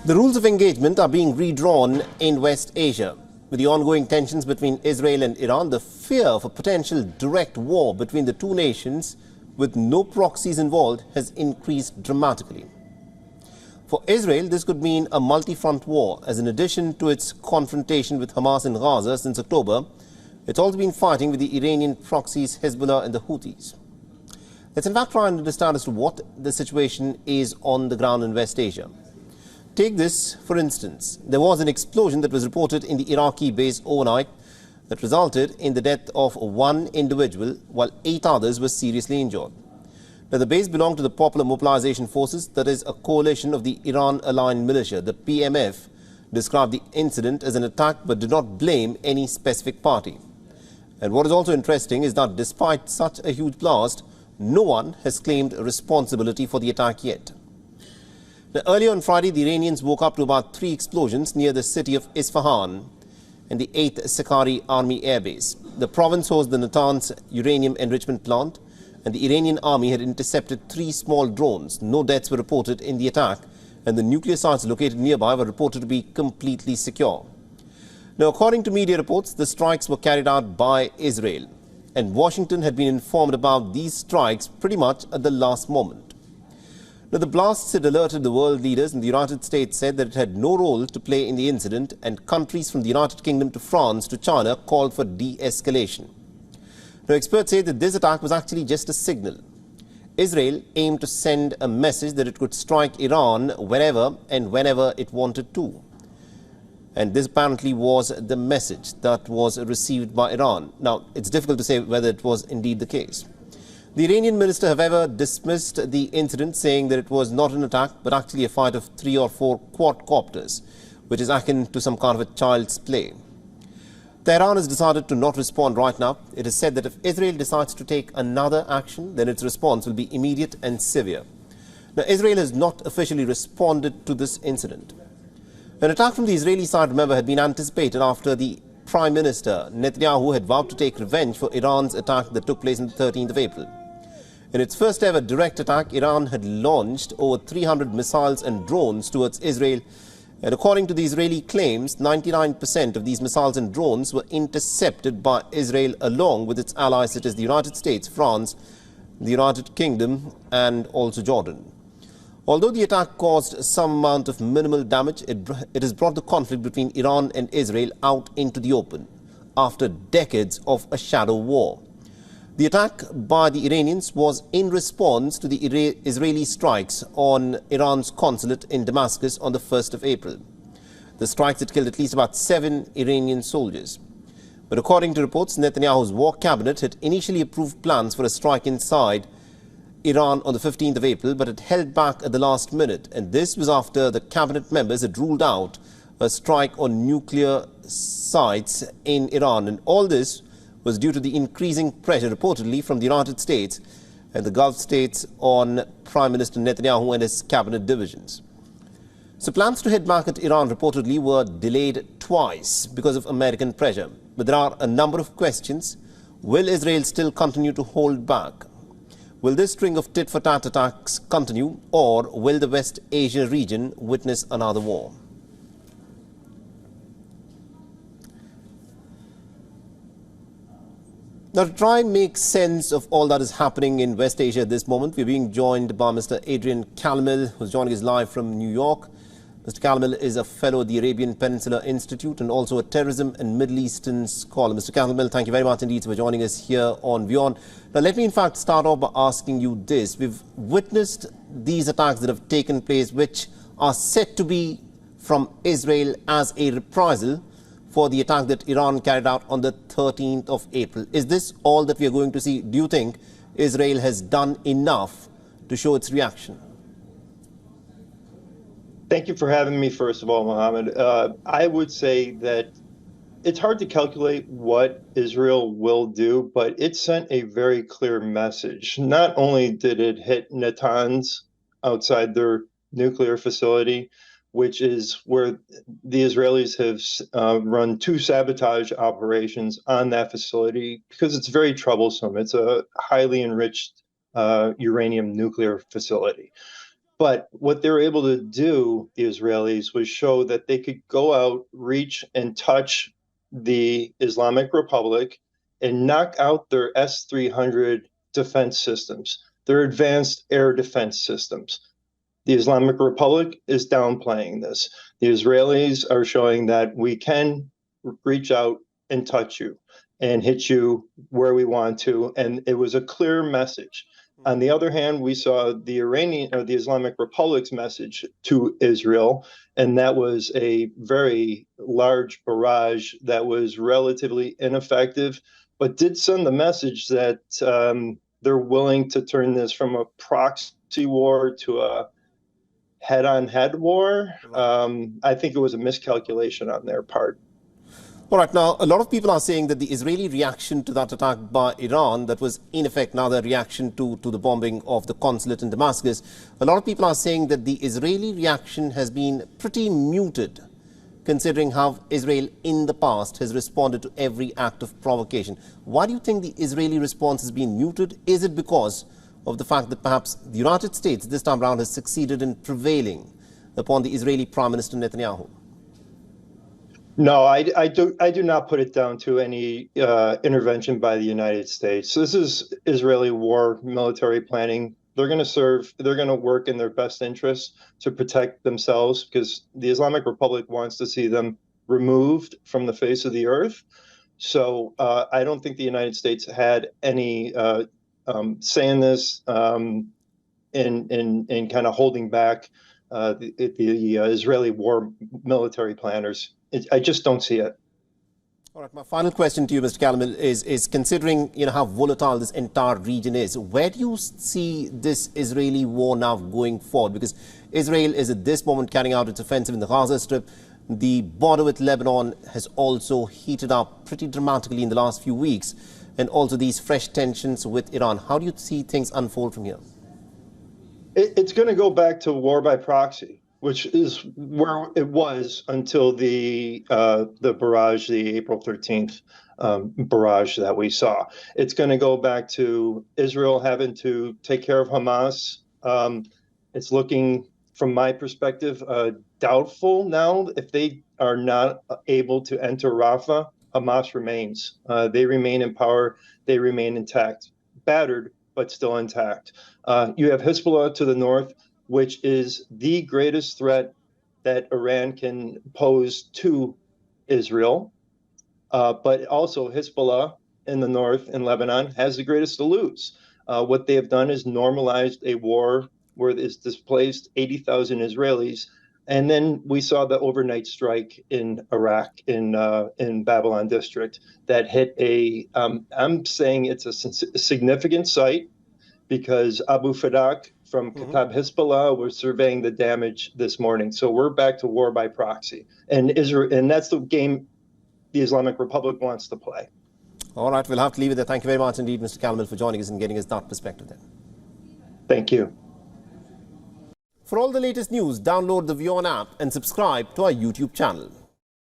The rules of engagement are being redrawn in West Asia. With the ongoing tensions between Israel and Iran, the fear of a potential direct war between the two nations with no proxies involved has increased dramatically. For Israel, this could mean a multi-front war, as in addition to its confrontation with Hamas in Gaza since October, it's also been fighting with the Iranian proxies Hezbollah and the Houthis. Let's in fact try and understand as to what the situation is on the ground in West Asia. Take this, for instance. There was an explosion that was reported in the Iraqi base overnight that resulted in the death of one individual, while 8 others were seriously injured. Now, the base belonged to the Popular Mobilization Forces, that is a coalition of the Iran-aligned militia. The PMF described the incident as an attack but did not blame any specific party. And what is also interesting is that despite such a huge blast, no one has claimed responsibility for the attack yet. Now, earlier on Friday, the Iranians woke up to about 3 explosions near the city of Isfahan and the 8th Sakari Army airbase. The province hosts the Natanz uranium enrichment plant, and the Iranian army had intercepted 3 small drones. No deaths were reported in the attack, and the nuclear sites located nearby were reported to be completely secure. Now, according to media reports, the strikes were carried out by Israel, and Washington had been informed about these strikes pretty much at the last moment. Now, the blasts had alerted the world leaders, and the United States said that it had no role to play in the incident, and countries from the United Kingdom to France to China called for de-escalation. Now, experts say that this attack was actually just a signal. Israel aimed to send a message that it could strike Iran wherever and whenever it wanted to. And this apparently was the message that was received by Iran. Now, it's difficult to say whether it was indeed the case. The Iranian minister, however, dismissed the incident, saying that it was not an attack, but actually a fight of 3 or 4 quadcopters, which is akin to some kind of a child's play. Tehran has decided to not respond right now. It is said that if Israel decides to take another action, then its response will be immediate and severe. Now, Israel has not officially responded to this incident. An attack from the Israeli side, remember, had been anticipated after the Prime Minister Netanyahu had vowed to take revenge for Iran's attack that took place on the 13th of April. In its first ever direct attack, Iran had launched over 300 missiles and drones towards Israel. And according to the Israeli claims, 99% of these missiles and drones were intercepted by Israel along with its allies such as the United States, France, the United Kingdom and also Jordan. Although the attack caused some amount of minimal damage, it has brought the conflict between Iran and Israel out into the open after decades of a shadow war. The attack by the Iranians was in response to the Israeli strikes on Iran's consulate in Damascus on the 1st of April. The strikes had killed at least about 7 Iranian soldiers. But according to reports, Netanyahu's war cabinet had initially approved plans for a strike inside Iran on the 15th of April, but it held back at the last minute. And this was after the cabinet members had ruled out a strike on nuclear sites in Iran. And all this was due to the increasing pressure reportedly from the United States and the Gulf states on Prime Minister Netanyahu and his cabinet divisions. So plans to head back at Iran reportedly were delayed twice because of American pressure. But there are a number of questions. Will Israel still continue to hold back? Will this string of tit-for-tat attacks continue, or will the West Asia region witness another war? Now, to try and make sense of all that is happening in West Asia at this moment, we're being joined by Mr. Adrian Calmel, who's joining us live from New York. Mr. Calmel is a fellow at the Arabian Peninsula Institute and also a terrorism and Middle Eastern scholar. Mr. Calmel, thank you very much indeed for joining us here on WION. Now, let me in fact start off by asking you this. We've witnessed these attacks that have taken place, which are said to be from Israel as a reprisal for the attack that Iran carried out on the 13th of April. Is this all that we are going to see? Do you think Israel has done enough to show its reaction? Thank you for having me, first of all, Mohammed. I would say that it's hard to calculate what Israel will do, but it sent a very clear message. Not only did it hit Natanz outside their nuclear facility, which is where the Israelis have run 2 sabotage operations on that facility because it's very troublesome. It's a highly enriched uranium nuclear facility. But what they were able to do, the Israelis, was show that they could go out, reach, and touch the Islamic Republic and knock out their S-300 defense systems, their advanced air defense systems. The Islamic Republic is downplaying this. The Israelis are showing that we can reach out and touch you and hit you where we want to. And it was a clear message. On the other hand, we saw the Iranian or the Islamic Republic's message to Israel, and that was a very large barrage that was relatively ineffective, but did send the message that they're willing to turn this from a proxy war to a head-on-head war. I think it was a miscalculation on their part. All right, now, a lot of people are saying that the Israeli reaction to that attack by Iran, that was in effect now the reaction to the bombing of the consulate in Damascus, a lot of people are saying that the Israeli reaction has been pretty muted, considering how Israel in the past has responded to every act of provocation. Why do you think the Israeli response has been muted? Is it because of the fact that perhaps the United States this time around has succeeded in prevailing upon the Israeli Prime Minister Netanyahu? No, I do not put it down to any intervention by the United States. This is Israeli war military planning. They're going to work in their best interests to protect themselves because the Islamic Republic wants to see them removed from the face of the earth. So I don't think the United States had any say in this in kind of holding back the Israeli war military planners. I just don't see it. All right, my final question to you, Mr. Calamil, is considering how volatile this entire region is, where do you see this Israeli war now going forward? Because Israel is at this moment carrying out its offensive in the Gaza Strip. The border with Lebanon has also heated up pretty dramatically in the last few weeks, and also these fresh tensions with Iran. How do you see things unfold from here? It's going to go back to war by proxy, which is where it was until the barrage, the April 13th barrage that we saw. It's going to go back to Israel having to take care of Hamas. It's looking, from my perspective, doubtful now. If they are not able to enter Rafah, Hamas remains. They remain in power. They remain intact, battered, but still intact. You have Hezbollah to the north, which is the greatest threat that Iran can pose to Israel. But also Hezbollah in the north in Lebanon has the greatest to lose. What they have done is normalized a war where it's displaced 80,000 Israelis. And then we saw the overnight strike in Iraq, in Babylon district, that hit I'm saying it's a significant site because Abu Fadak from Kataib Hezbollah was surveying the damage this morning. So we're back to war by proxy. And Israel, and that's the game the Islamic Republic wants to play. All right, we'll have to leave it there. Thank you very much indeed, Mr. Calamil, for joining us and getting us that perspective then. Thank you. For all the latest news, download the WION app and subscribe to our YouTube channel.